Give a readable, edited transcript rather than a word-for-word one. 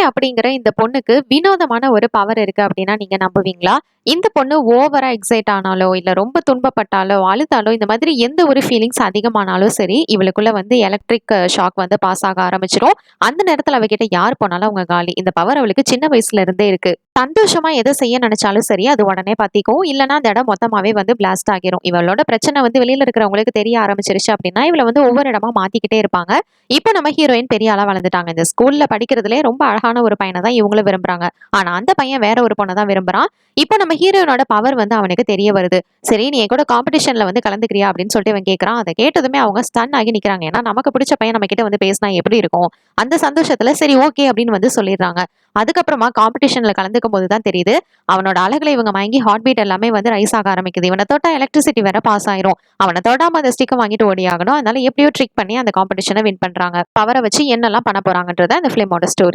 அப்படிங்கிற இந்த பொண்ணுக்கு வினோதமான ஒரு பவர் இருக்கு அப்படின்னா நீங்க நம்புவீங்களா? இந்த பொண்ணு ஓவரா எக்ஸைட் ஆனாலோ, இல்ல ரொம்ப துன்பப்பட்டாலோ, அழுதாலோ இந்த மாதிரி எந்த ஒரு ஃபீலிங்ஸ் அதிகமானாலும் சரி, இவளுக்குள்ள வந்து எலக்ட்ரிக் ஷாக் வந்து பாஸ் ஆக ஆரம்பிச்சுரும். அந்த நேரத்துல அவகிட்ட யார் போனாலும் அவங்க காலி. இந்த பவர் அவளுக்கு சின்ன வயசுல இருந்தே இருக்கு. சந்தோஷமா எத செய்ய நினைச்சாலும் சரி, அது உடனே பத்திக்கும். இல்லன்னா அந்த இடம் மொத்தமாவே வந்து பிளாஸ்ட் ஆகிரும். இவளோட பிரச்சனை வந்து வெளியில இருக்கிறவங்களுக்கு தெரிய ஆரம்பிச்சிருச்சு அப்படின்னா, இவள வந்து ஒவ்வொரு இடமா மாத்திக்கிட்டே இருப்பாங்க. இப்ப நம்ம ஹீரோயின் பெரிய ஆளா வளர்ந்துட்டாங்க. இந்த ஸ்கூல்ல படிக்கிறதுலயே ரொம்ப அழகான ஒரு பையன தான் இவங்களும் விரும்புறாங்க. ஆனா அந்த பையன் வேற ஒரு பொண்ண தான் விரும்புறான். இப்ப நம்ம ஹீரோயினோட பவர் வந்து அவனுக்கு தெரிய வருது. சரி நீ என் கூட காம்படிஷன்ல வந்து கலந்துக்கிறியா அப்படின்னு சொல்லிட்டு இவன் கேட்கறான். அதை கேட்டதுமே அவங்க ஸ்டன் ஆகி நிக்கிறாங்க. ஏன்னா நமக்கு பிடிச்ச பையன் நம்ம கிட்ட வந்து பேசினா எப்படி இருக்கும்? அந்த சந்தோஷத்துல சரி ஓகே அப்படின்னு வந்து சொல்லிடுறாங்க. அதுக்கப்புறமா காம்படிஷன்ல கலந்துக்கும் போது தான் தெரியுது. அவனோட அழகுல இவங்க மயங்கி ஹார்ட் பீட் எல்லாமே வந்து ரைஸ் ஆக ஆரம்பிக்குது. இவனை தொட்டா எலக்ட்ரிசிட்டி வேற பாஸ் ஆயிரும். அவனை தொடாம அந்த ஸ்டிக்கை வாங்கிட்டு ஓடி ஆகணும். அதனால எப்படியோ ட்ரிக் பண்ணி அந்த காம்படிஷனை வின் பண்றாங்க. பவரை வச்சு என்னெல்லாம் பண்ண போறாங்கன்றத அந்த ஃபிலிமோட ஸ்டோரி.